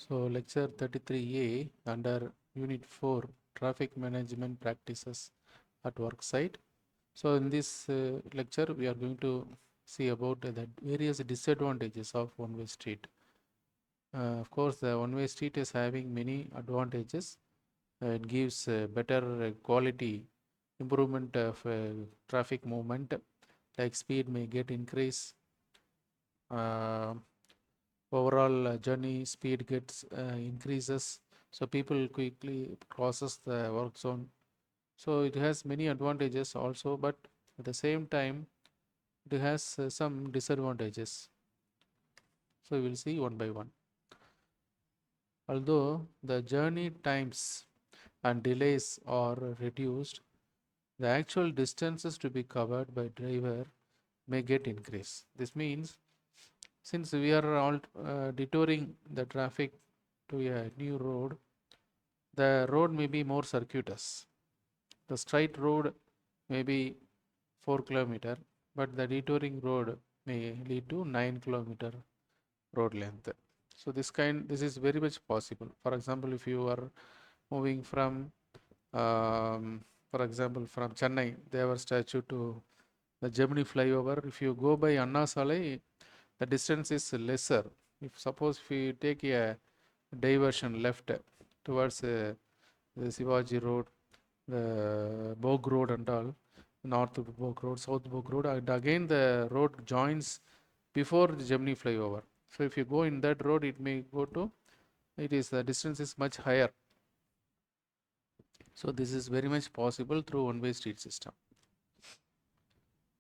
So lecture 33A under unit 4 traffic management practices at work site. So in this lecture we are going to see about the various disadvantages of one-way street. Of course the one-way street is having many advantages. It gives better quality improvement of traffic movement, like speed may get increase, uh, overall journey speed gets increases, so people quickly crosses the work zone. So it has many advantages also, but at the same time it has some disadvantages. So we will see one by one. Although the journey times and delays are reduced, the actual distances to be covered by driver may get increased. This means since we are all detouring the traffic to a new road, the road may be more circuitous. The straight road may be 4 kilometer, but the detouring road may lead to 9 kilometer road length. So this is very much possible. For example, if you are moving from for example from Chennai Devar statue to the Gemini flyover, if you go by Anna Salai, the distance is lesser. If suppose if you take a diversion left towards the Shivaji Road, the Bog Road and all, North Bog Road, South Bog Road, and again the road joins before the Gemini flyover. So if you go in that road, it may go to, the distance is much higher. So this is very much possible through one-way street system.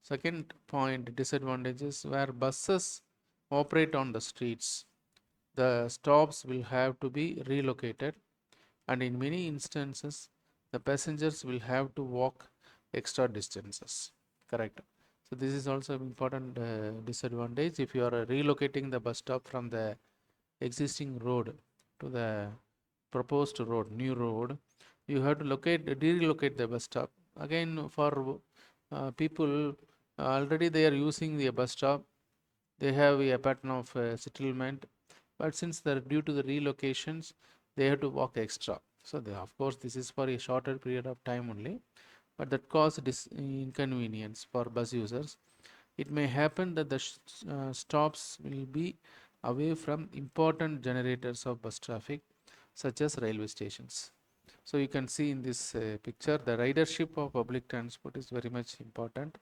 Second point, disadvantages, where buses operate on the streets, the stops will have to be relocated, and in many instances the passengers will have to walk extra distances. Correct. So this is also an important disadvantage. If you are relocating the bus stop from the existing road to the proposed road, new road, you have to relocate the bus stop. Again, for people already they are using the bus stop, they have a pattern of settlement, but since they're due to the relocations, they have to walk extra. So of course this is for a shorter period of time only, but that causes inconvenience for bus users. It may happen that the stops will be away from important generators of bus traffic, such as railway stations. So you can see in this picture, the ridership of public transport is very much important.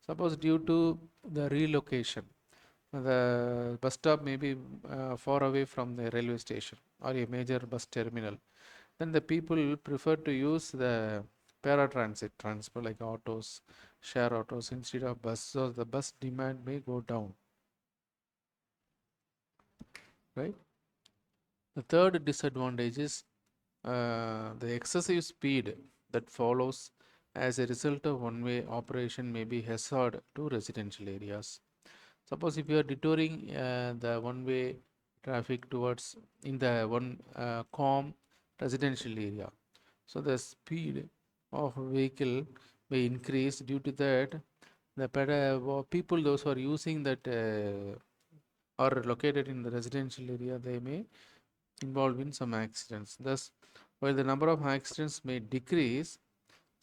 Suppose due to the relocation, the bus stop may be far away from the railway station or a major bus terminal, then the people prefer to use the paratransit transport like autos, share autos instead of bus, so the bus demand may go down, right? The third disadvantage is the excessive speed that follows as a result of one-way operation may be hazard to residential areas. Suppose if you are detouring the one-way traffic towards in the one calm residential area, so the speed of vehicle may increase. Due to that, the people those who are using that are located in the residential area, they may involve in some accidents. Thus, while the number of accidents may decrease,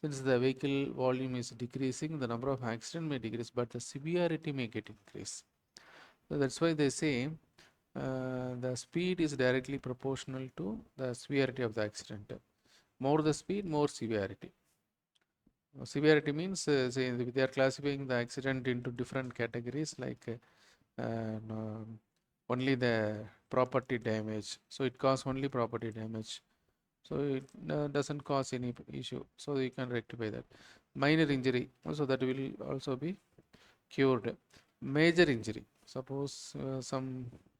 since the vehicle volume is decreasing, the number of accidents may decrease, but the severity may get increased. So that's why they say the speed is directly proportional to the severity of the accident. More the speed, more severity. Severity means say they are classifying the accident into different categories, like no, only the property damage. So it causes only property damage. So it doesn't cause any issue. So you can rectify that. Minor injury, also that will also be cured. Major injury, suppose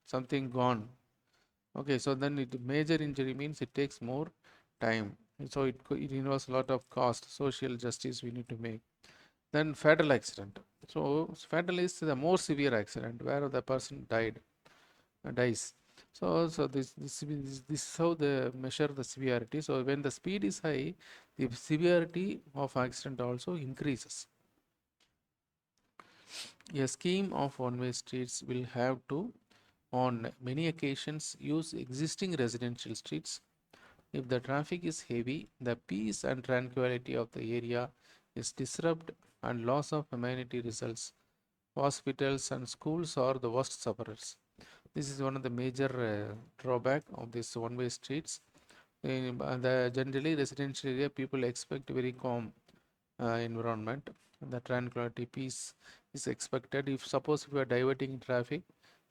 something gone. Okay, so then major injury means it takes more time. So it involves a lot of cost, social justice we need to make. Then fatal accident. So fatal is the more severe accident where the person dies. So this is how they measure the severity. So when the speed is high, the severity of accident also increases. A scheme of one-way streets will have to on many occasions use existing residential streets. If the traffic is heavy, the peace and tranquility of the area is disrupted and loss of amenity results. Hospitals and schools are the worst sufferers. This is one of the major drawback of these one-way streets. In the generally residential area, people expect very calm environment. The tranquility, peace is expected. If suppose if you are diverting traffic,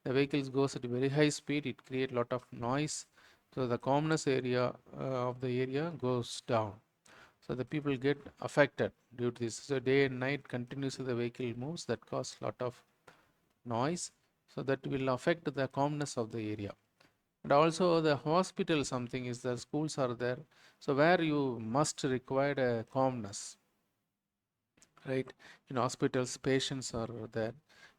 the vehicles goes at a very high speed, it create lot of noise. So the calmness area of the area goes down. So the people get affected due to this. So day and night continuously the vehicle moves, that cause lot of noise. So that will affect the calmness of the area. And also the hospital, something is the schools are there. So where you must require a calmness, right? In hospitals, patients are there.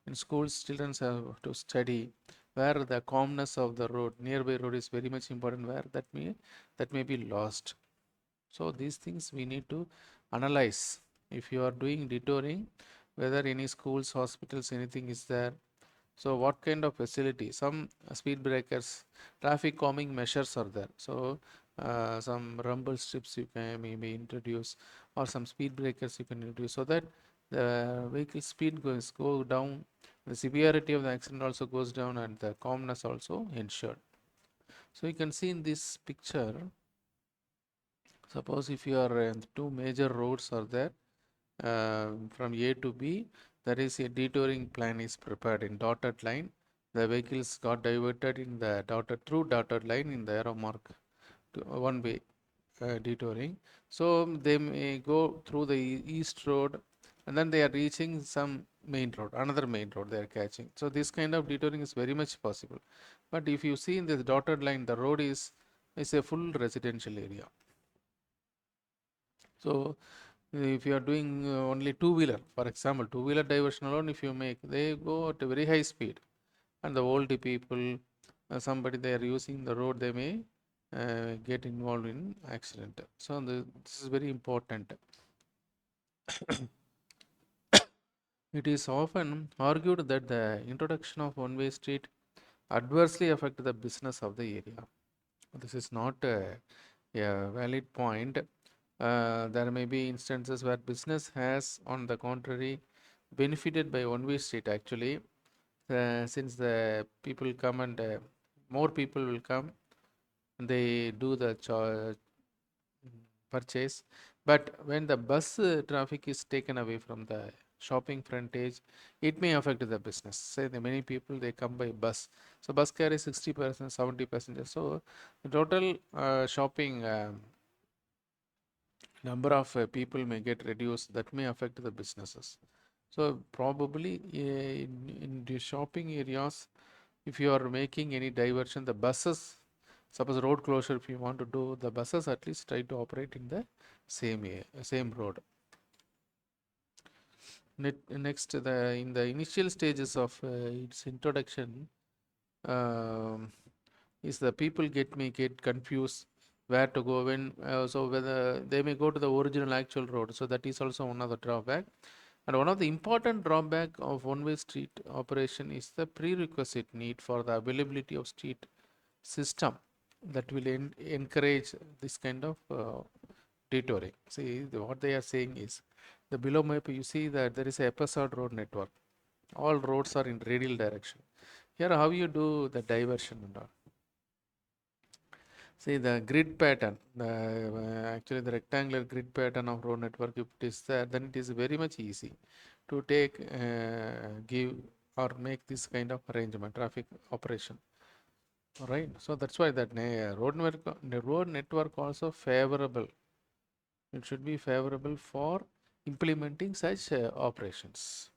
In schools, children have to study. Where the calmness of the road, nearby road is very much important. Where that may be lost. So these things we need to analyze. If you are doing detouring, whether any schools, hospitals, anything is there. So what kind of facility? Some speed breakers, traffic calming measures are there. So some rumble strips you can maybe introduce, or some speed breakers you can introduce, so that the vehicle speed go down, the severity of the accident also goes down, and the calmness also ensured. So you can see in this picture, suppose if you are two major roads are there, from A to B, there is a detouring plan is prepared in dotted line. The vehicles got diverted in the dotted line in the arrow mark to one way detouring. So they may go through the east road, and then they are reaching some main road, another main road they are catching. So this kind of detouring is very much possible. But if you see in this dotted line, the road is a full residential area. So if you are doing only two-wheeler, for example, two-wheeler diversion alone, if you make, they go at a very high speed, and the old people, somebody they are using the road, they may get involved in accident. So this is very important. It is often argued that the introduction of one-way street adversely affect the business of the area. This is not a valid point. There may be instances where business has, on the contrary, benefited by one-way street actually, since the people come and more people will come, they do the purchase. But when the bus traffic is taken away from the shopping frontage, it may affect the business. Say the many people they come by bus, so bus carries 60%, 70 passengers. So the total shopping number of people may get reduced. That may affect the businesses. So probably in the shopping areas, if you are making any diversion, the buses, suppose road closure, if you want to do, the buses at least try to operate in the same road. Next, in the initial stages of its introduction, um, is the people may get confused where to go when, so whether they may go to the original actual road. So that is also one of the drawback. And one of the important drawback of one-way street operation is the prerequisite need for the availability of street system that will encourage this kind of detouring. See, what they are saying is, the below map you see that there is a episode road network. All roads are in radial direction. Here, how you do the diversion and all. See the grid pattern, actually the rectangular grid pattern of road network, if it is there, then it is very much easy to take, give or make this kind of arrangement, traffic operation. Right. So that's why that road network also favorable. It should be favorable for implementing such operations.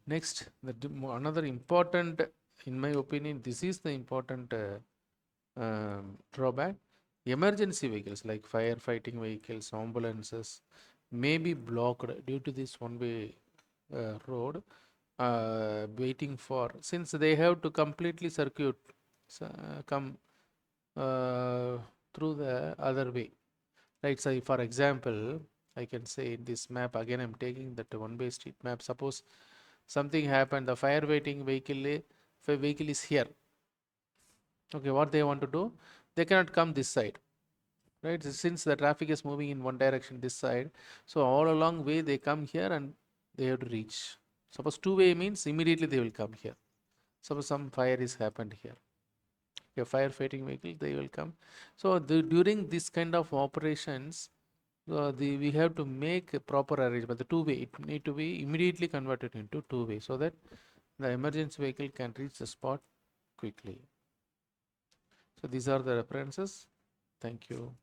Next, another important, in my opinion, this is the important drawback. Emergency vehicles like firefighting vehicles, ambulances may be blocked due to this one-way road, waiting for, since they have to completely circuit, come through the other way. Right, so for example, I can say in this map, again I'm taking that one-way street map. Suppose something happened, the firefighting vehicle, if a vehicle is here, okay, what they want to do, they cannot come this side, right? Since the traffic is moving in one direction this side, so all along way they come here and they have to reach. Suppose two-way means immediately they will come here. Suppose some fire is happened here, a firefighting vehicle, they will come. So during this kind of operations, we have to make a proper arrangement. The two-way, it need to be immediately converted into two-way so that the emergency vehicle can reach the spot quickly. So these are the references. Thank you.